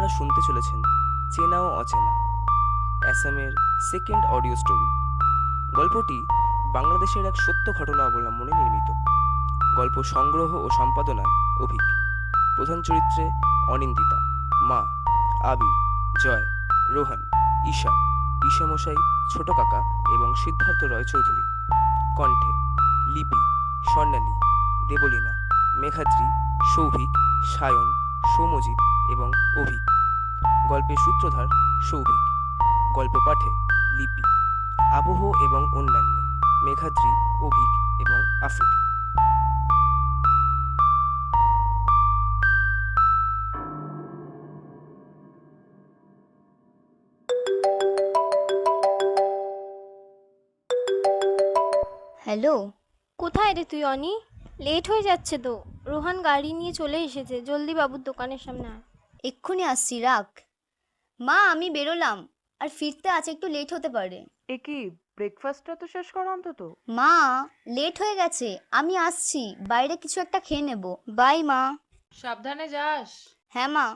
আপনারা শুনতে চলেছেন চেনা ও অচেনা, অ্যাসামের সেকেন্ড অডিও স্টোরি। গল্পটি বাংলাদেশের এক সত্য ঘটনা অবলম্বনে নির্মিত। গল্প সংগ্রহ ও সম্পাদনায় অভিক। প্রধান চরিত্রে অনিন্দিতা, মা, আবির, জয়, রোহন, ঈশা, ঈশামশাই, ছোট কাকা এবং সিদ্ধার্থ রয়চৌধুরী। কণ্ঠে লিপি, স্বর্ণালী, দেবলীনা, মেঘাদ্রি, সৌভিক, সায়ন, সৌমজিৎ এবং অভিক। গল্পের সূত্রধার সৌভিক। গল্প পাঠে লিপি। আবহ এবং অন্যান্য মেঘাদ্রি, অভিক এবং আফ্রিদি। হ্যালো। কোথায় রে তুই অনি? লেট হয়ে যাচ্ছে তো। রোহান গাড়ি নিয়ে চলে এসেছে, জলদি বাবুর দোকানের সামনে আয়। এক্ষুনি আসছি, রাখ। মা, আমি বেরোলাম, আর ফিরতে আছে একটু লেট হতে পারে। এ কি, ব্রেকফাস্টটা তো শেষ করো অন্তত। মা, লেট হয়ে গেছে, আমি আসছি, বাইরে কিছু একটা খেয়ে নেব। বাই মা। সাবধানে যাস। হ্যাঁ মা।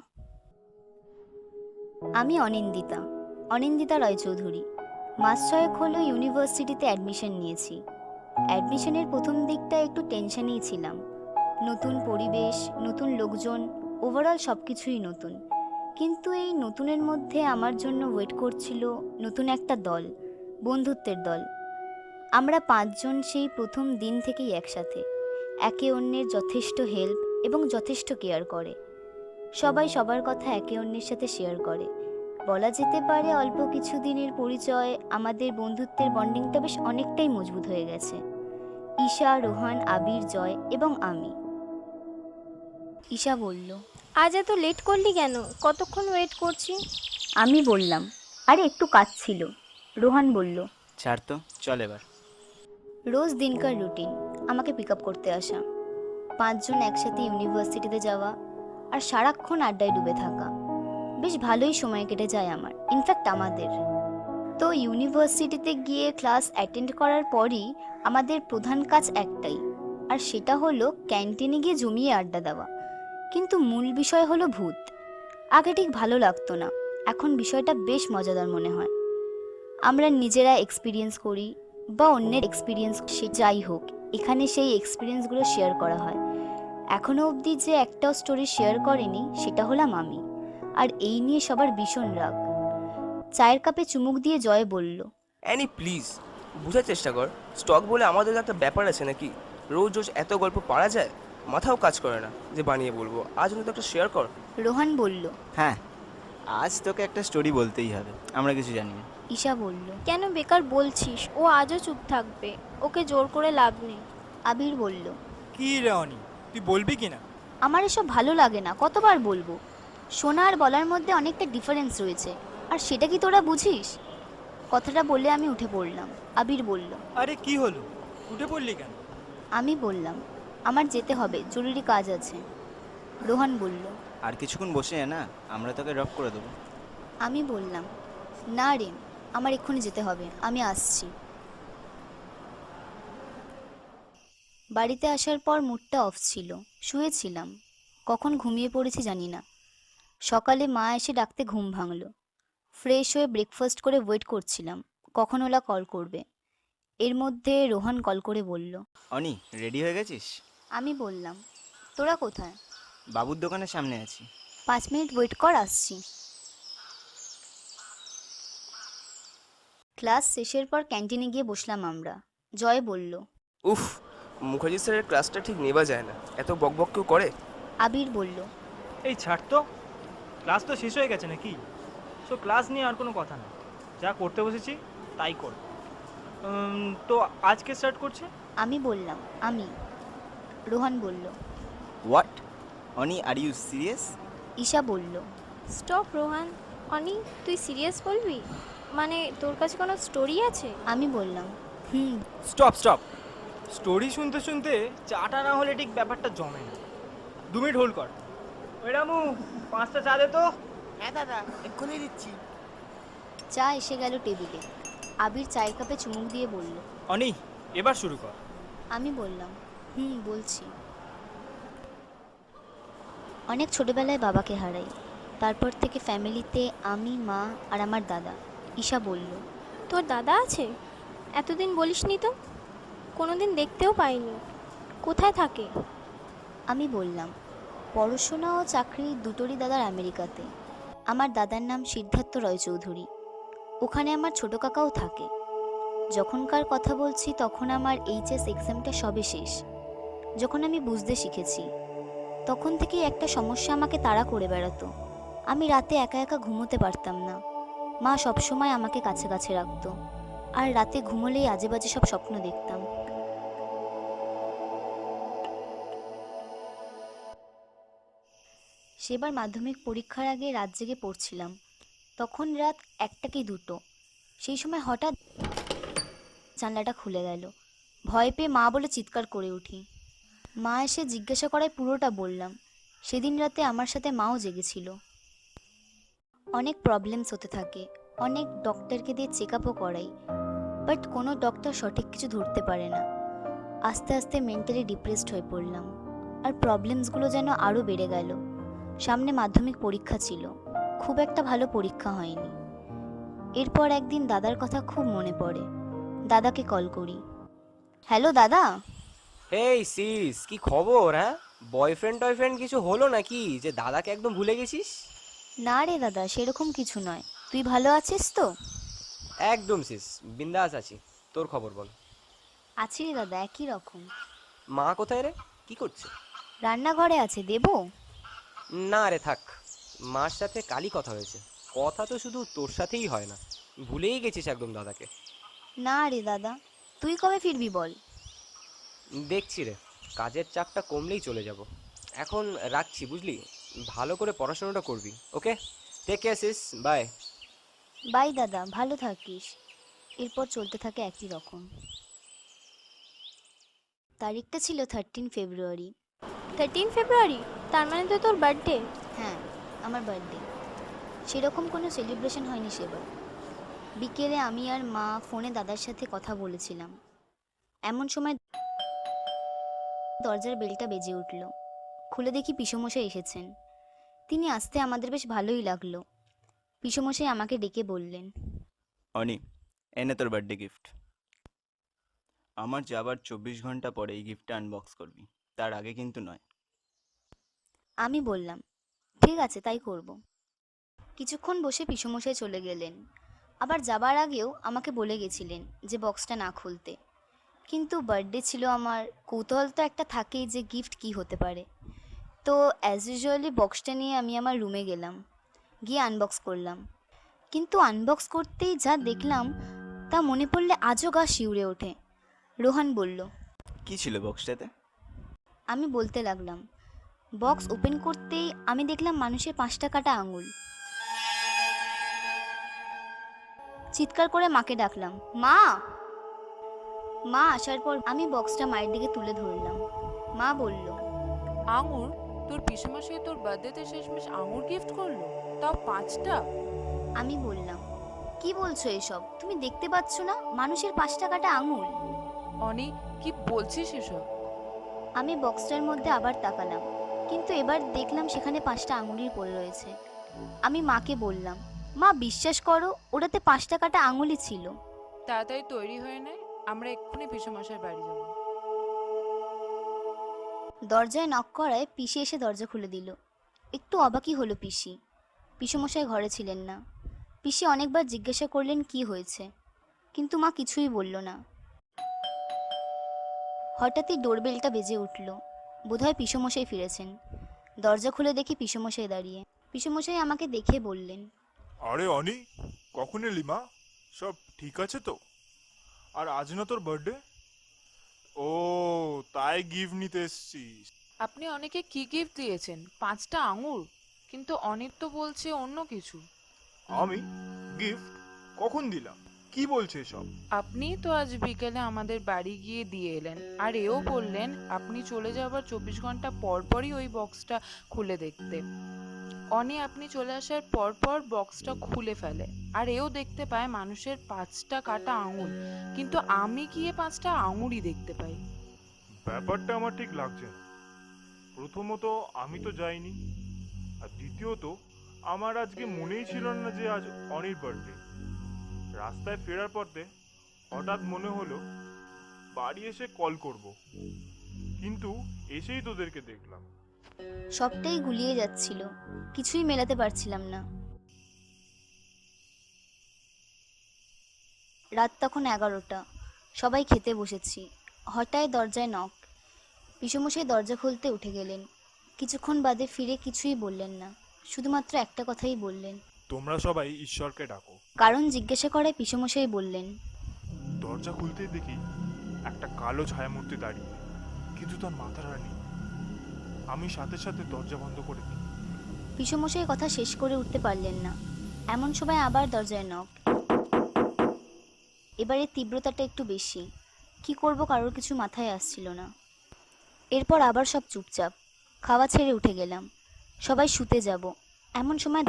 আমি অনিন্দিতা, অনিন্দিতা রায়চৌধুরী। মাস ছয়েক হলো ইউনিভার্সিটিতে অ্যাডমিশন নিয়েছি। অ্যাডমিশনের প্রথম দিকটা একটু টেনশনেই ছিলাম। নতুন পরিবেশ, নতুন লোকজন, ওভারঅল সব কিছুই নতুন। কিন্তু এই নতুনের মধ্যে আমার জন্য ওয়েট করছিল নতুন একটা দল, বন্ধুত্বের দল। আমরা পাঁচজন সেই প্রথম দিন থেকেই একসাথে, একে অন্যের যথেষ্ট হেল্প এবং যথেষ্ট কেয়ার করে। সবাই সবার কথা একে অন্যের সাথে শেয়ার করে। বলা যেতে পারে অল্প কিছু দিনের পরিচয় আমাদের বন্ধুত্বের বন্ডিংটা বেশ অনেকটাই মজবুত হয়ে গেছে। ঈশা, রোহান, আবির, জয় এবং আমি। ঈশা বলল, আজ এত লেট করলি কেন? কতক্ষণ ওয়েট করছি। আমি বললাম, আরে একটু কাজ ছিল। রোহান বলল, ছাড় তো, চল এবার। রোজ দিনকার রুটিন, আমাকে পিক আপ করতে আসা, পাঁচজন একসাথে ইউনিভার্সিটিতে যাওয়া, আর সারাক্ষণ আড্ডায় ডুবে থাকা। বেশ ভালোই সময় কেটে যায় আমার, ইনফ্যাক্ট আমাদের। তো ইউনিভার্সিটিতে গিয়ে ক্লাস অ্যাটেন্ড করার পরই আমাদের প্রধান কাজ একটাই, আর সেটা হলো ক্যান্টিনে গিয়ে জমিয়ে আড্ডা দেওয়া। কিন্তু মূল বিষয় হলো ভূত। আগে ঠিক ভালো লাগতো না, এখন বিষয়টা বেশ মজাদার মনে হয়। আমরা নিজেরা এক্সপিরিয়েন্স করি বা অন্যের এক্সপিরিয়েন্স, সে যাই হোক, এখানে সেই এক্সপিরিয়েন্সগুলো শেয়ার করা হয়। এখনও অবধি যে একটাও স্টোরি শেয়ার করেনি সেটা হলাম আমি, আর এই নিয়ে সবার ভীষণ রাগ। চায়ের কাপে চুমুক দিয়ে জয় বলল, অ্যানি প্লিজ, বোঝার চেষ্টা কর। স্টক বলে আমাদের একটা ব্যাপার আছে নাকি? রোজ রোজ এত গল্প পারা যায়? মাথাও কাজ করে না যে বানিয়ে বলবো। আজ অন্তত একটা শেয়ার কর। রোহান বলল। হ্যাঁ, আজ তোকে একটা স্টোরি বলতেই হবে, আমরা কিছু জানি না। ঈশা বলল। কেন বেকার বলছিস? ও আজও চুপ থাকবে, ওকে জোর করে লাভ নেই। আবির বলল, কি রে অনি, তুই বলবি কি না? আমার এসব ভালো লাগে না, কতবার বলবো? শোনা আর বলার মধ্যে অনেকটা ডিফারেন্স রয়েছে, আর সেটা কি তোরা বুঝিস? কথাটা বলে আমি উঠে পড়লাম। আবির বলল। আরে কি হলো, উঠে পড়লি কেন? আমি বললাম, আমার যেতে হবে, জরুরি কাজ আছে। রোহান বলল। আর কিছুক্ষণ বসে না, আমরা তোকে ড্রপ করে দেবো। আমি বললাম, না রে, আমার এক্ষুনি যেতে হবে, আমি আসছি। বাড়িতে আসার পর মুডটা অফ ছিল, শুয়েছিলাম। কখন ঘুমিয়ে পড়েছি জানি না। সকালে মা এসে ডাকতে ঘুম ভাঙল। ফ্রেশ হয়ে ব্রেকফাস্ট করে ওয়েট করছিলাম কখন ওলা কল করবে। এর মধ্যে রোহান কল করে বলল, অনি, রেডি হয়ে গেছিস? আমি বললাম, তোরা কোথায়? বাবুর দোকানের সামনে আছি। 5 মিনিট ওয়েট কর, আসছি। ক্লাস শেষের পর ক্যান্টিনে গিয়ে বসলাম আমরা। জয় বলল। উফ, মুখার্জি স্যারের ক্লাসটা ঠিক নেওয়া যায় না, এত বকবক কেউ করে? আবির বলল। এই ছাড় তো, ক্লাস তো শেষ হয়ে গেছে নাকি? সো ক্লাস নিয়ে আর কোনো কথা না, যা করতে বসেছি তাই কর। তো আজকে স্টার্ট করছে? আমি বললাম, আমি। রোহান বলল। What? Oni, are you serious? Isha বলল। স্টপ রোহান। অনি, তুই সিরিয়াস বলবি? মানে তোর কাছে কোনো স্টোরি আছে? আমি বললাম, হুম। স্টপ স্টপ, স্টোরি শুনতে শুনতে চাটা না হলে ঠিক ব্যাপারটা জমে না। 2 মিনিট হোল্ড কর। ওই রামু, 5টা চা দে তো। হ্যাঁ দাদা, এক্ষুনি দিচ্ছি। চা এসে গেল টেবিলে। আবির চায়ের কাপে চুমুক দিয়ে বলল। অনি, এবার শুরু কর। আমি বললাম, বলছি। অনেক ছোটবেলায় বাবাকে হারাই। তারপর থেকে ফ্যামিলিতে আমি, মা আর আমার দাদা। ঈশা বলল, তোর দাদা আছে? এতদিন বলিসনি তো, কোনোদিন দেখতেও পাইনি। কোথায় থাকে? আমি বললাম, পড়াশোনা ও চাকরি দুটোরই দাদার আমেরিকাতে। আমার দাদার নাম সিদ্ধার্থ রয়চৌধুরী। ওখানে আমার ছোট কাকাও থাকে। যখনকার কথা বলছি তখন আমার এইচএস এক্সামটা সবে শেষ। যখন আমি বুঝতে শিখেছি, তখন থেকেই একটা সমস্যা আমাকে তাড়া করে বেড়াতো। আমি রাতে একা একা ঘুমোতে পারতাম না। মা সবসময় আমাকে কাছে কাছে রাখতো, আর রাতে ঘুমোলেই আজে বাজে সব স্বপ্ন দেখতাম। সেবার মাধ্যমিক পরীক্ষার আগে রাত জেগে পড়ছিলাম। তখন রাত 1টা কি 2টো। সেই সময় হঠাৎ জানলাটা খুলে গেল। ভয় পেয়ে মা বলে চিৎকার করে উঠি। মা এসে জিজ্ঞাসা করায় পুরোটা বললাম। সেদিন রাতে আমার সাথে মাও জেগেছিল। অনেক প্রবলেমস হতে থাকে, অনেক ডক্টরকে দিয়ে চেক আপও করাই, বাট কোনো ডক্টর সঠিক কিছু ধরতে পারে না। আস্তে আস্তে মেন্টালি ডিপ্রেসড হয়ে পড়লাম, আর প্রবলেমসগুলো যেন আরও বেড়ে গেল। সামনে মাধ্যমিক পরীক্ষা ছিল, খুব একটা ভালো পরীক্ষা হয়নি। এরপর একদিন দাদার কথা খুব মনে পড়ে। দাদাকে কল করি। হ্যালো দাদা। হেই সিস, কি খবর? হ্যাঁ, বয়ফ্রেন্ড টয়ফ্রেন্ড কিছু হলো নাকি যে দাদাকে একদম ভুলে গেছিস? না রে দাদা, সেরকম কিছু নয়। তুই ভালো আছিস তো? একদম সিস, বিন্দাস আছি। তোর খবর বল। আছি রে দাদা, একই রকম। মা কোথায় রে? কি করছে? রান্নাঘরে আছে, দেবো? না রে, থাক। মার সাথে কালই কথা হয়েছে। কথা তো শুধু তোর সাথেই হয় না, ভুলেই গেছিস একদম দাদাকে। না রে দাদা, তুই কবে ফিরবি বল? দেখছি রে, কাজের চাপটা কমলেই চলে যাব। এখন রাখছি, বুঝলি? ভালো করে পড়াশোনাটা করবি, okay? Take care sis, bye. Bye দাদা, ভালো থাকিস। এরপর চলতে থাকে একই রকম। তারিখটা ছিল 13 ফেব্রুয়ারি। 13 ফেব্রুয়ারি? তার মানে তো তোর বার্থডে। হ্যাঁ, আমার বার্থডে। সেরকম কোনো সেলিব্রেশন হয়নি সেবার। বিকেলে আমি আর মা ফোনে দাদার সাথে কথা বলেছিলাম। এমন সময় দরজার বেলটা বেজে উঠল। খুলে দেখি পিসেমশাই এসেছেন। তিনি আসতে আমাদের বেশ ভালোই লাগলো। পিসেমশাই আমাকে ডেকে বললেন, অনি, এনে তোর বার্থডে গিফট। আমার যাবার 24 ঘন্টা পরে এই গিফটটা আনবক্স করবি, তার আগে কিন্তু নয়। আমি বললাম, ঠিক আছে, তাই করব। কিছুক্ষণ বসে পিসেমশাই চলে গেলেন। আবার যাবার আগেও আমাকে বলে গেছিলেন যে বক্সটা না খুলতে। কিন্তু বার্থডে ছিল আমার, কৌতূহল তো একটা থাকেই যে গিফট কি হতে পারে। তো অ্যাজ ইউজুয়ালি বক্সটা নিয়ে আমি আমার রুমে গেলাম, গিয়ে আনবক্স করলাম। কিন্তু আনবক্স করতেই যা দেখলাম তা মনে পড়লে আজও গা শিউরে ওঠে। রোহান বলল। কি ছিল বক্সটাতে? আমি বলতে লাগলাম। বক্স ওপেন করতেই আমি দেখলাম মানুষের 5টা কাটা আঙুল। চিৎকার করে মাকে ডাকলাম, মা। মা আসার পর আমি বক্সটা মায়ের দিকে তুলে ধরলাম। মা বলল, আঙুর? তোর পিসেমশাই তোর বার্থডেতে শেষমেশ আঙুর গিফট করলো, তাও 5টা? আমি বললাম, কি বলছো এসব? তুমি দেখতে পাচ্ছ না মানুষের 5টা কাটা আঙুল? অনি, কি বলছিস এসব? আমি বক্সটার মধ্যে আবার তাকালাম, কিন্তু এবার দেখলাম সেখানে 5টা আঙুলই পড়ে রয়েছে। আমি মাকে বললাম, মা বিশ্বাস করো, ওটাতে 5টা কাটা আঙুলই ছিল। তাড়াতাড়ি তৈরি হয়ে নে, আমরা এক্ষুনি পিসেমশাই বাড়ি যাবো। দরজায় নক করায় পিসি এসে দরজা খুলে দিল। একটু অবাকই হলো পিসি। পিসেমশাই ঘরে ছিলেন না। পিসি অনেকবার জিজ্ঞাসা করলেন কি হয়েছে, কিন্তু মা কিছুই বলল না। হঠাৎই ডোরবেলটা বেজে উঠল। বোধহয় পিসেমশাই ফিরেছেন। দরজা খুলে দেখি পিসেমশাই দাঁড়িয়ে। পিসেমশাই আমাকে দেখে বললেন, আরে অনি, কখন এলি মা? সব ঠিক আছে তো? আর আজ না তোর বার্থডে? ও, তাই গিফট নিতে এসছিস? আপনি অনেকে কি গিফট দিয়েছেন? 5টা আঙুর? কিন্তু অনিত তো বলছে অন্য কিছু। আমি গিফট কখন দিলাম? কি বলছে সব? আপনি তো আজ বিকেলে আমাদের বাড়ি গিয়ে দিয়ে এলেন, আর এও বললেন আপনি চলে যাবার 24 ঘন্টা পর পরই ওই বক্সটা খুলে দেখতে। অনি আপনি চলে আসার পর পর বক্সটা খুলে ফেলে, আর এও দেখতে পায় মানুষের 5টা কাটা আঙুল, কিন্তু আমি গিয়ে 5টা আঙুরই দেখতে পাই। ব্যাপারটা আমার ঠিক লাগছে না। প্রথমত আমি তো যাইনি, আর দ্বিতীয়ত আমার আজকে মনেই ছিল না যে আজ অনির বার্থডে। রাস্তায় ফেরার পথে হঠাৎ মনে হলো বাড়ি এসে কল করব, কিন্তু এসেই তোদেরকে দেখলাম। সবটাই গুলিয়ে যাচ্ছিল, কিছুই মেলাতে পারছিলাম না। রাত তখন 11টা, সবাই খেতে বসেছি। হঠাৎ দরজায় নক। পিসুমশাই দরজা খুলতে উঠে গেলেন। কিছুক্ষণ বাদে ফিরে কিছুই বললেন না, শুধুমাত্র একটা কথাই বললেন। তোমরা সবাই ঈশ্বরকে ডাকো। কারণ জিজ্ঞাসা করায় পিসুমশাই বললেন, দরজা খুলতেই দেখি একটা কালো ছায়ামূর্তি দাঁড়িয়ে, কিন্তু তার মাথাটা নেই। আমি সাথে সাথে দরজা বন্ধ করে দিই। পিসুমশাই কথা শেষ করে উঠতে পারলেন না, এমন সময় আবার দরজায় নক। এবারে তীব্রতাটা একটু বেশি। কি করব কারোর কিছু মাথায় আসছিল না। এরপর আবার সব চুপচাপ। খাওয়া ছেড়ে উঠে গেলাম, সবাই শুতে যাব। এমন সময়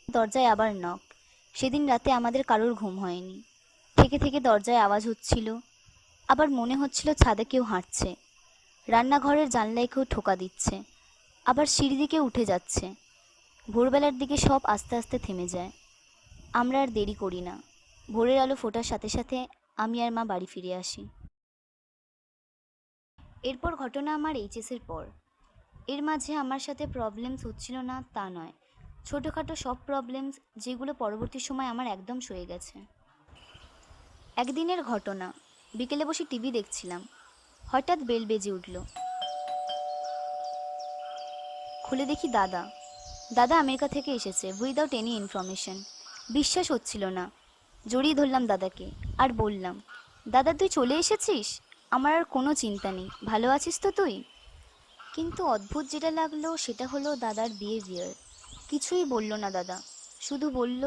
দরজায় আবার নক। সেদিন রাতে আমাদের কারোর ঘুম হয়নি। থেকে থেকে দরজায় আওয়াজ হচ্ছিল, আবার মনে হচ্ছিল ছাদে কেউ হাঁটছে। রান্নাঘরের জানলায় কেউ ঠোকা দিচ্ছে, আবার সিঁড়ি দিকে উঠে যাচ্ছে। ভোরবেলার দিকে সব আস্তে আস্তে থেমে যায়। আমরা আর দেরি করি না। ভোরের আলো ফোটার সাথে সাথে আমি আর মা বাড়ি ফিরে আসি। এরপর ঘটনা আমার এইচএসের পর। এর মাঝে আমার সাথে প্রবলেমস হচ্ছিল না তা নয়, ছোটোখাটো সব প্রবলেমস যেগুলো পরবর্তী সময় আমার একদম সয়ে গেছে। একদিনের ঘটনা, বিকেলে বসে টিভি দেখছিলাম, হঠাৎ বেল বেজে উঠল। খুলে দেখি দাদা। দাদা আমেরিকা থেকে এসেছে উইদাউট এনি ইনফরমেশন। বিশ্বাস হচ্ছিল না। জড়িয়ে ধরলাম দাদাকে আর বললাম, দাদা তুই চলে এসেছিস? আমার আর কোনো চিন্তা নেই, ভালো আছিস তো তুই? কিন্তু অদ্ভুত যেটা লাগলো সেটা হলো দাদার বিহেভিয়ার। কিছুই বলল না দাদা, শুধু বলল,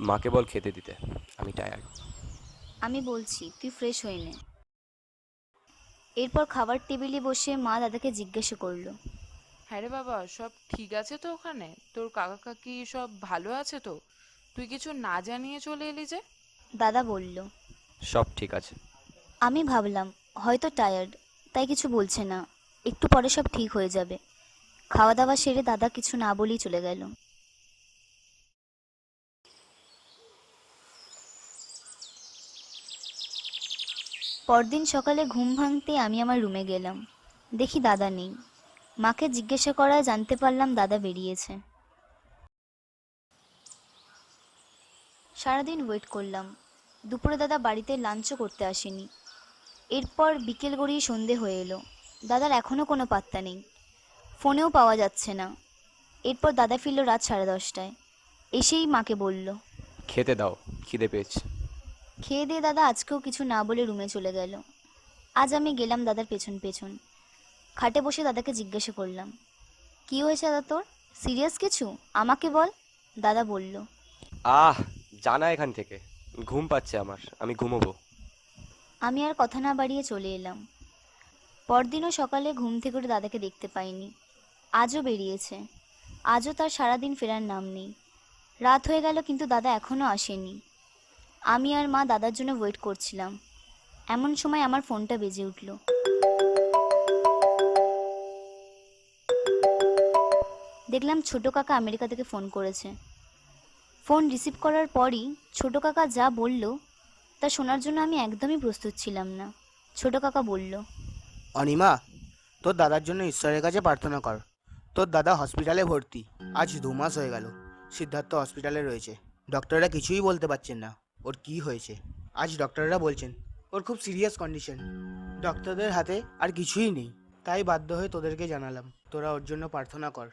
মাকে বল খেতে দিতে, আমি টায়ার্ড। আমি বলছি তুই ফ্রেশ হয়ে নে। এরপর খাবার টেবিলে বসে মা দাদাকে জিজ্ঞাসা করলো, হ্যাঁ রে বাবা, সব ঠিক আছে তো ওখানে? তোর কাকা কাকি সব ভালো আছে তো? তুই কিছু না জানিয়ে চলে এলি যে? দাদা বলল। সব ঠিক আছে। আমি ভাবলাম হয়তো টায়ার্ড, তাই কিছু বলছে না, একটু পরে সব ঠিক হয়ে যাবে। খাওয়া দাওয়া সেরে দাদা কিছু না বলেই চলে গেল। পরদিন সকালে ঘুম ভাঙতে আমি আমার রুমে গেলাম, দেখি দাদা নেই। মাকে জিজ্ঞাসা করায় জানতে পারলাম দাদা বেরিয়েছে। সারাদিন ওয়েট করলাম, দুপুরে দাদা বাড়িতে লাঞ্চও করতে আসেনি। এরপর বিকেল গড়িয়ে সন্ধে হয়ে এলো, দাদার এখনও কোনো পাত্তা নেই, ফোনেও পাওয়া যাচ্ছে না। এরপর দাদা ফিরল রাত 10:30টায়। এসেই মাকে বলল। খেতে দাও, খিদে পেয়েছে। খেয়ে দিয়ে দাদা আজকেও কিছু না বলে রুমে চলে গেল। আজ আমি গেলাম দাদার পেছন পেছন। খাটে বসে দাদাকে জিজ্ঞাসা করলাম, কি হয়েছে দাদা তোর? সিরিয়াস কিছু? আমাকে বল। দাদা বলল, আহ, জানা এখান থেকে, ঘুম পাচ্ছে আমার, আমি ঘুমোবো। আমি আর কথা না বাড়িয়ে চলে এলাম। পরদিনও সকালে ঘুম থেকে উঠে দাদাকে দেখতে পাইনি। আজও বেরিয়েছে, আজও তার সারাদিন ফেরার নাম নেই। রাত হয়ে গেল কিন্তু দাদা এখনও আসেনি। আমি আর মা দাদার জন্য ওয়েট করছিলাম। এমন সময় আমার ফোনটা বেজে উঠল। দেখলাম ছোট কাকা আমেরিকা থেকে ফোন করেছে। ফোন রিসিভ করার পরই ছোট কাকা যা বলল তা শোনার জন্য আমি একদমই প্রস্তুত ছিলাম না। ছোট কাকা বলল, অনিমা, তোর দাদার জন্য ঈশ্বরের কাছে প্রার্থনা কর। তোর দাদা হসপিটালে ভর্তি, আজ 2 মাস হয়ে গেল। সিদ্ধার্থ হসপিটালে রয়েছে। ডক্টররা কিছুই বলতে পারছেন না ওর কি হয়েছে। আজ ডক্টররা বলছেন ওর খুব সিরিয়াস কন্ডিশন। ডক্টরদের হাতে আর কিছুই নেই, তাই বাধ্য হয়ে তোদেরকে জানালাম, তোরা ওর জন্য প্রার্থনা কর।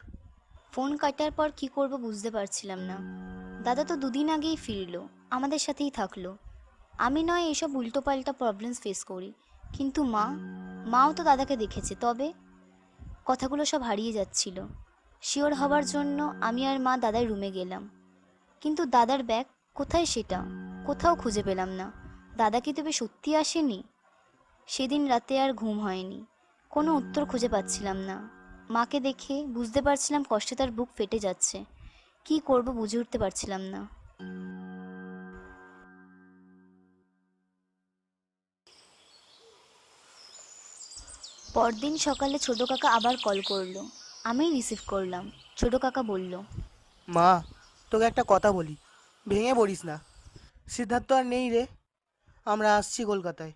ফোন কাটার পর কি করব বুঝতে পারছিলাম না। দাদা তো 2 দিন আগেই ফিরলো, আমাদের সাথেই থাকলো। আমি নয় এসব উল্টোপাল্টা প্রবলেমস ফেস করি, কিন্তু মাও তো দাদাকে দেখেছে। তবে কথাগুলো সব হারিয়ে যাচ্ছিল। শিওর হবার জন্য আমি আর মা দাদার রুমে গেলাম, কিন্তু দাদার ব্যাগ কোথায় সেটা কোথাও খুঁজে পেলাম না। দাদা কি তবে সত্যি আসেনি? সেদিন রাতে আর ঘুম হয়নি, কোনো উত্তর খুঁজে পাচ্ছিলাম না। মাকে দেখে বুঝতে পারছিলাম কষ্টে তার বুক ফেটে যাচ্ছে। কি করব বুঝে উঠতে পারছিলাম না। পরদিন সকালে ছোট কাকা আবার কল করলো, আমি রিসিভ করলাম। ছোট কাকা বলল, মা, তোকে একটা কথা বলি, ভেঙে পড়িস না। সিদ্ধার্থ আর নেই রে, আমরা আসছি কলকাতায়।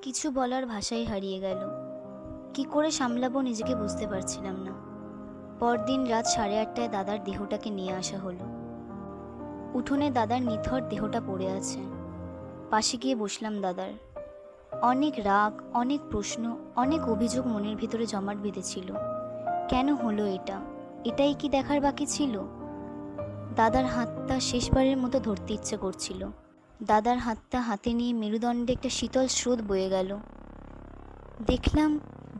কিছু বলার ভাষাই হারিয়ে গেল। কি করে সামলাবো নিজেকে বুঝতে পারছিলাম না। পরদিন রাত 8:30টায় দাদার দেহটাকে নিয়ে আসা হলো। উঠোনে দাদার নিথর দেহটা পড়ে আছে। পাশে গিয়ে বসলাম দাদার। অনেক রাগ, অনেক প্রশ্ন, অনেক অভিযোগ মনের ভিতরে জমাট বেঁধেছিল। কেন হলো এটা? এটাই কি দেখার বাকি ছিল? দাদার হাতটা শেষবারের মতো ধরতে ইচ্ছে করছিল। দাদার হাতটা হাতে নিয়ে মেরুদণ্ডে একটা শীতল স্রোত বয়ে গেল। দেখলাম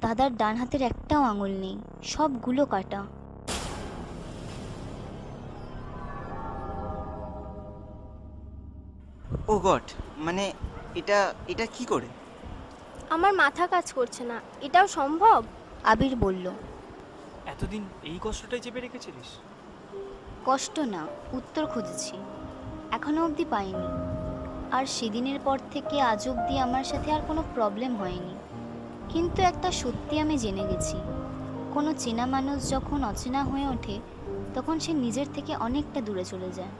দাদার ডান হাতের একটাও আঙুল নেই, সবগুলো কাটা। ও গড, মানে এটা এটা কি করে? আমার মাথা কাজ করছে না, এটাও সম্ভব? আবির বলল, এতদিন এই কষ্টটাই চেপে রেখেছিলিস? কষ্ট না, উত্তর খুঁজেছি, এখনো অবধি পাইনি। আর সেদিনের পর থেকে আজ অবধি আমার সাথে আর কোনো প্রবলেম হয়নি। কিন্তু একটা সত্যি আমি জেনে গেছি, কোনো চেনা মানুষ যখন অচেনা হয়ে ওঠে তখন সে নিজের থেকে অনেকটা দূরে চলে যায়।